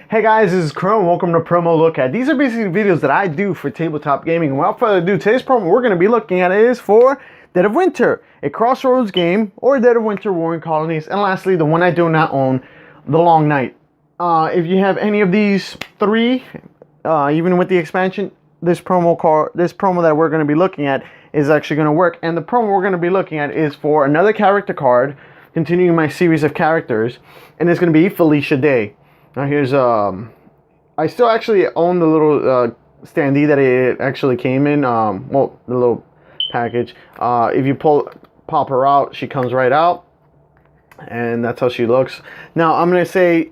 Hey guys, this is Chrome. Welcome to Promo Look At. These are basically videos that I do for tabletop gaming. And without further ado, today's promo we're going to be looking at is for Dead of Winter, a Crossroads game, or Dead of Winter Warring Colonies. And lastly, the one I do not own, The Long Night. If you have any of these three, even with the expansion, this promo that we're going to be looking at is actually going to work. And the promo we're going to be looking at is for another character card, continuing my series of characters, and it's going to be Felicia Day. Now here's I still actually own the little standee that it actually came in. Well, the little package. If you pop her out, she comes right out, and that's how she looks. Now I'm gonna say,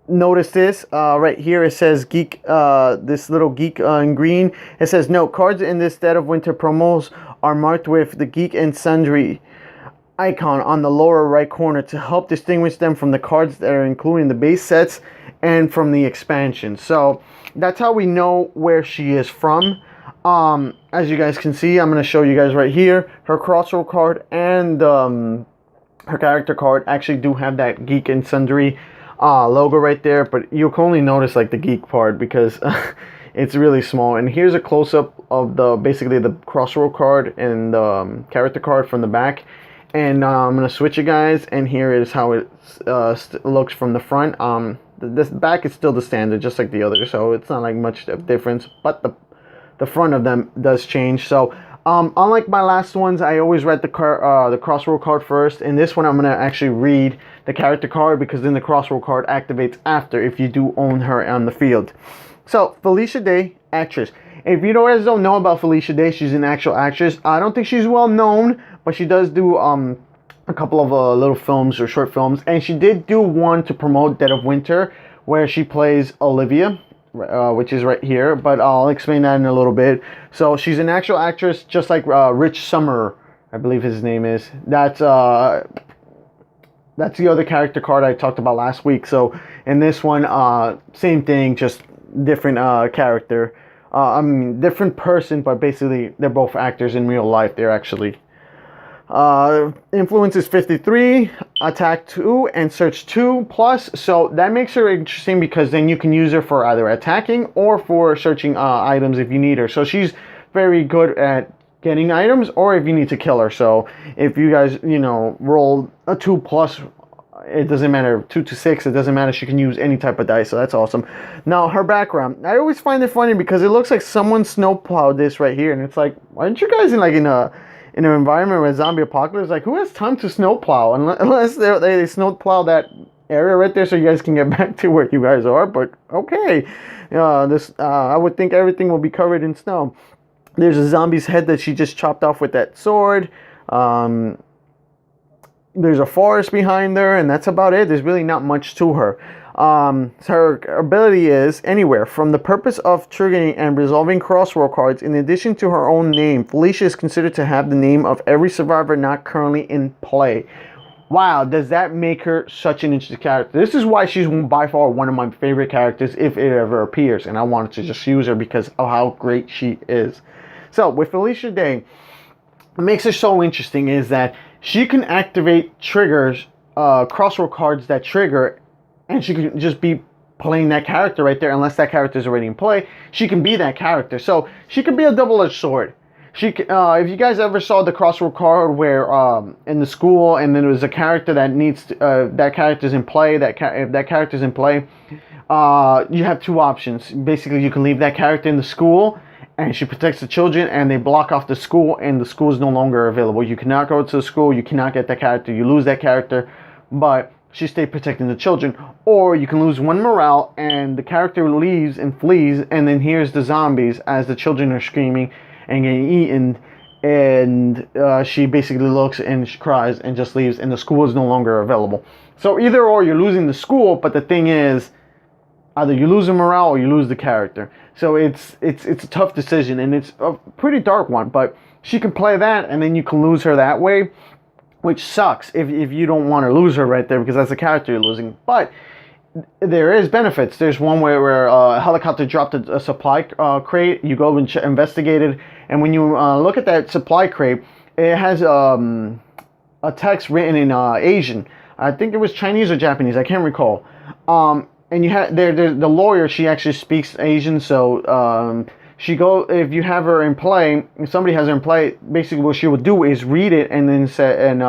notice this right here. It says geek. This little geek in green. It says no cards in this Dead of Winter promos are marked with the Geek and Sundry icon on the lower right corner to help distinguish them from the cards that are included in the base sets and from the expansion. So that's how we know where she is from. As you guys can see, I'm going to show you guys right here, her Crossroad card and her character card actually do have that Geek and Sundry logo right there, but you can only notice like the geek part because it's really small. And here's a close-up of basically the Crossroad card and the character card from the back. And I'm going to switch it, guys, and here is how it looks from the front. This back is still the standard, just like the other, so it's not like much of difference, but the front of them does change. So unlike my last ones, I always read the Crossroad card first. In this one, I'm going to actually read the character card, because then the Crossroad card activates after if you do own her on the field. So, Felicia Day, actress. If you guys don't know about Felicia Day, she's an actual actress. I don't think she's well known, but she does do a couple of little films or short films. And she did do one to promote Dead of Winter, where she plays Olivia, which is right here. But I'll explain that in a little bit. So she's an actual actress, just like Rich Summer, I believe his name is. That's the other character card I talked about last week. So in this one, same thing, just different character. I mean, different person, but basically they're both actors in real life. They're actually influence is 53, attack 2, and search 2 plus. So that makes her interesting, because then you can use her for either attacking or for searching items if you need her. So she's very good at getting items, or if you need to kill her. So if you guys, roll a 2 plus, it doesn't matter, 2 to 6, it doesn't matter. She can use any type of dice, so that's awesome. Now, her background, I always find it funny because it looks like someone snowplowed this right here, and it's like, why aren't you guys in an environment where zombie apocalypse? Like, who has time to snowplow unless they snowplow that area right there so you guys can get back to where you guys are? But okay, I would think everything will be covered in snow. There's a zombie's head that she just chopped off with that sword. There's a forest behind her, and that's about it. There's really not much to her. So her ability is anywhere from the purpose of triggering and resolving crossroad cards. In addition to her own name, Felicia is considered to have the name of every survivor not currently in play. Wow, does that make her such an interesting character? This is why she's by far one of my favorite characters if it ever appears, and I wanted to just use her because of how great she is. So with Felicia Day, what makes her so interesting is that she can activate triggers, crossroad cards that trigger, and she can just be playing that character right there. Unless that character is already in play, she can be that character. So she could be a double-edged sword. She, if you guys ever saw the crossroad card where in the school, and then there was a character that needs to, that character's in play. If that character's in play, you have two options. Basically, you can leave that character in the school, and she protects the children, and they block off the school, and the school is no longer available. You cannot go to the school, you cannot get that character, you lose that character, but she stays protecting the children. Or you can lose one morale, and the character leaves and flees, and then here's the zombies as the children are screaming and getting eaten, and she basically looks and she cries and just leaves, and the school is no longer available. So either or, you're losing the school, but the thing is, either you lose the morale or you lose the character. So it's a tough decision, and it's a pretty dark one. But she can play that, and then you can lose her that way, which sucks if you don't want to lose her right there, because that's the character you're losing. But there is benefits. There's one where a helicopter dropped a supply crate. You go and investigate it, and when you look at that supply crate, it has a text written in Asian. I think it was Chinese or Japanese. I can't recall. and you have the lawyer. She actually speaks Asian, so if you have her in play, if somebody has her in play, basically what she will do is read it and then say, and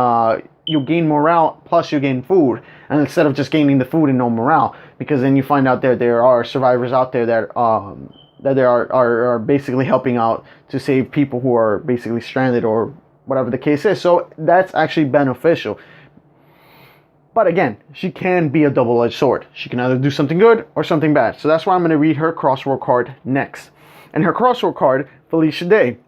you gain morale plus you gain food, and instead of just gaining the food and no morale, because then you find out there are survivors out there that they are basically helping out to save people who are basically stranded or whatever the case is. So that's actually beneficial. But again, she can be a double-edged sword. She can either do something good or something bad. So that's why I'm going to read her crossword card next. And her crossword card, Felicia Day.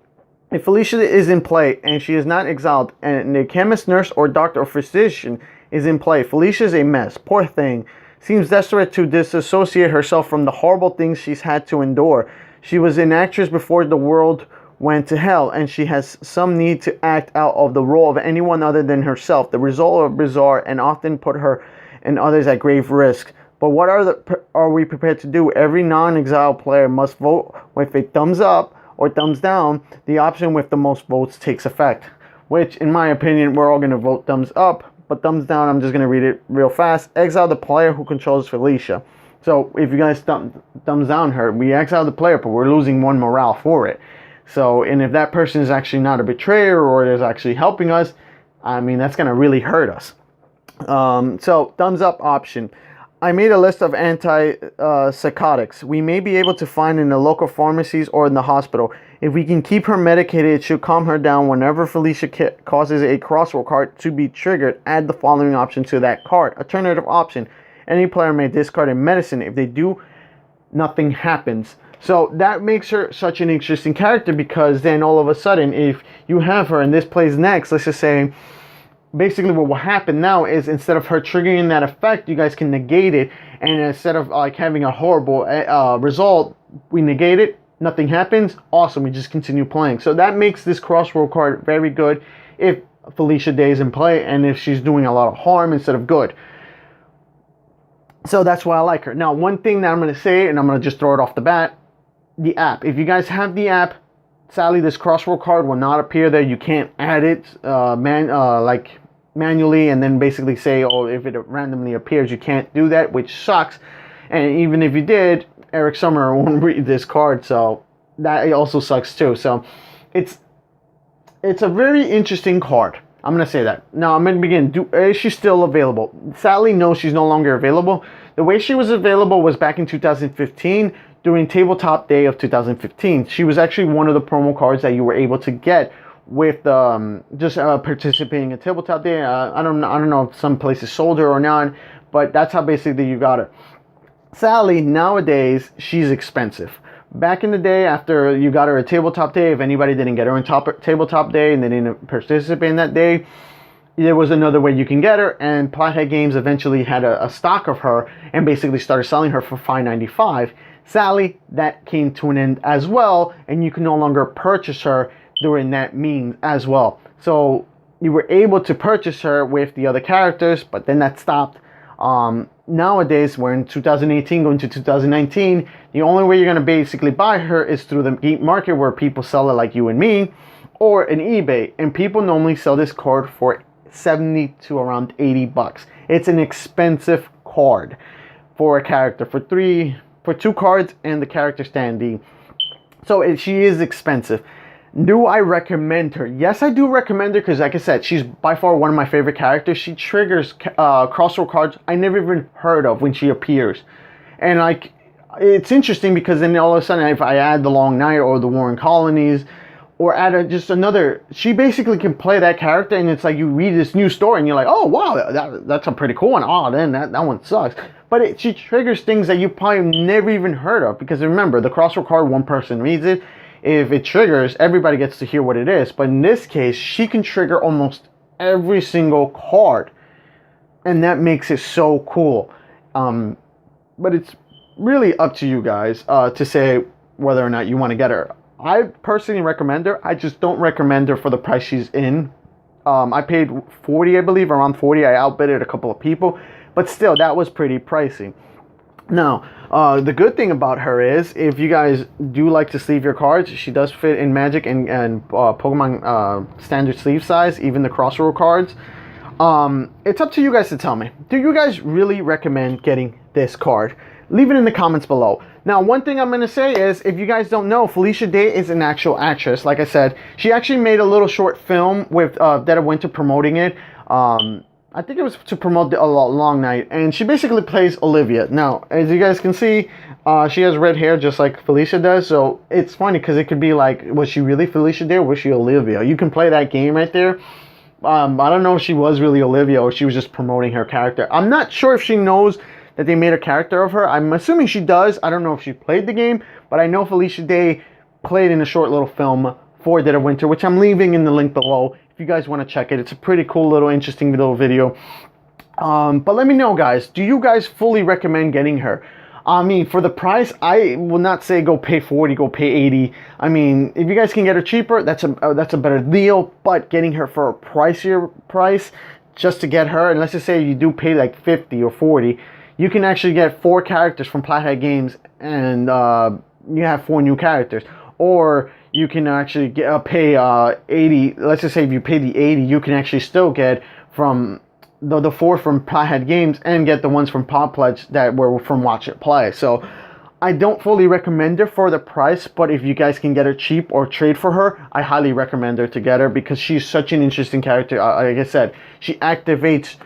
If Felicia is in play and she is not exiled, and the chemist, nurse, or doctor or physician is in play, Felicia is a mess. Poor thing. Seems desperate to disassociate herself from the horrible things she's had to endure. She was an actress before the world went to hell, and she has some need to act out of the role of anyone other than herself. The result are bizarre and often put her and others at grave risk. But what are we prepared to do? Every non-exiled player must vote with a thumbs up or thumbs down. The option with the most votes takes effect. Which, in my opinion, we're all going to vote thumbs up. But thumbs down, I'm just going to read it real fast. Exile the player who controls Felicia. So if you guys thumbs down her, we exile the player, but we're losing one morale for it. So, and if that person is actually not a betrayer or is actually helping us, I mean, that's going to really hurt us. So, thumbs up option. I made a list of antipsychotics we may be able to find in the local pharmacies or in the hospital. If we can keep her medicated, it should calm her down. Whenever Felicia causes a crossword card to be triggered, add the following option to that card. Alternative option. Any player may discard a medicine. If they do, nothing happens. So that makes her such an interesting character, because then all of a sudden, if you have her and this plays next, let's just say, basically what will happen now is instead of her triggering that effect, you guys can negate it, and instead of like having a horrible result, we negate it, nothing happens, awesome, we just continue playing. So that makes this crossword card very good if Felicia Day is in play and if she's doing a lot of harm instead of good. So that's why I like her. Now, one thing that I'm going to say, and I'm going to just throw it off the bat, the app. If you guys have the app, sadly this crossword card will not appear there. You can't add it manually and then basically say, oh, if it randomly appears, you can't do that, which sucks. And even if you did, Eric Summer won't read this card, so that also sucks too. So it's a very interesting card. I'm going to say that. Now, I'm going to begin. Is she still available? Sadly, no, she's no longer available. The way she was available was back in 2015 during Tabletop Day of 2015. She was actually one of the promo cards that you were able to get with just participating in Tabletop Day. I don't know if some places sold her or not, but that's how basically you got her. Sadly, nowadays, she's expensive. Back in the day, after you got her at Tabletop Day, if anybody didn't get her in Tabletop Day and they didn't participate in that day, there was another way you can get her, and Pothead Games eventually had a stock of her and basically started selling her for $5.95. Sadly, that came to an end as well, and you can no longer purchase her during that means as well. So you were able to purchase her with the other characters, but then that stopped. Nowadays, we're in 2018 going to 2019, the only way you're going to basically buy her is through the geek market, where people sell it like you and me, or in eBay, and people normally sell this card for 70 to around 80 bucks. It's an expensive card for a character, for two cards and the character standee. So she is expensive. Do I recommend her? Yes, I do recommend her, because like I said, she's by far one of my favorite characters. She triggers crossword cards I never even heard of when she appears. And like, it's interesting because then all of a sudden, if I add the Long Night or the Warren Colonies, or add just another, she basically can play that character, and it's like you read this new story and you're like, oh wow, that's a pretty cool one. Oh, then that one sucks. But she triggers things that you probably never even heard of, because remember, the crossword card, one person reads it. If it triggers, everybody gets to hear what it is. But in this case, she can trigger almost every single card, and that makes it so cool. But it's really up to you guys to say whether or not you want to get her. I personally recommend her. I just don't recommend her for the price she's in. I paid $40, I believe, around $40. I outbidded a couple of people, but still, that was pretty pricey. Now, the good thing about her is, if you guys do like to sleeve your cards, she does fit in Magic and Pokemon standard sleeve size, even the crossword cards. It's up to you guys to tell me. Do you guys really recommend getting this card? Leave it in the comments below. Now, one thing I'm going to say is, if you guys don't know, Felicia Day is an actual actress. Like I said, she actually made a little short film with Dead of Winter promoting it. I think it was to promote A Long Night. And she basically plays Olivia. Now, as you guys can see, she has red hair just like Felicia does. So it's funny because it could be like, was she really Felicia Day or was she Olivia? You can play that game right there. I don't know if she was really Olivia or she was just promoting her character. I'm not sure if she knows that they made a character of her. I'm assuming she does. I don't know if she played the game, but I know Felicia Day played in a short little film for Dead of Winter, which I'm leaving in the link below if you guys want to check it. It's a pretty cool little interesting little video. But let me know, guys. Do you guys fully recommend getting her? I mean, for the price, I will not say go pay 40, go pay 80. I mean, if you guys can get her cheaper, that's a better deal. But getting her for a pricier price, just to get her, and let's just say you do pay like 50 or 40, you can actually get 4 characters from Plathead Games, and you have 4 new characters. Or you can actually pay 80. Let's just say if you pay the 80, you can actually still get from the 4 from Plathead Games and get the ones from Pop Pledge that were from Watch It Play. So I don't fully recommend her for the price, but if you guys can get her cheap or trade for her, I highly recommend her to get her because she's such an interesting character. Like I said, she activates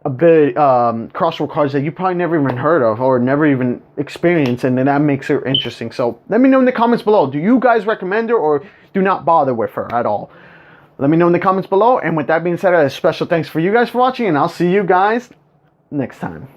a bit crossword cards that you probably never even heard of or never even experienced, and then that makes her interesting. So let me know in the comments below. Do you guys recommend her or do not bother with her at all? Let me know in the comments below. And with that being said, a special thanks for you guys for watching, and I'll see you guys next time.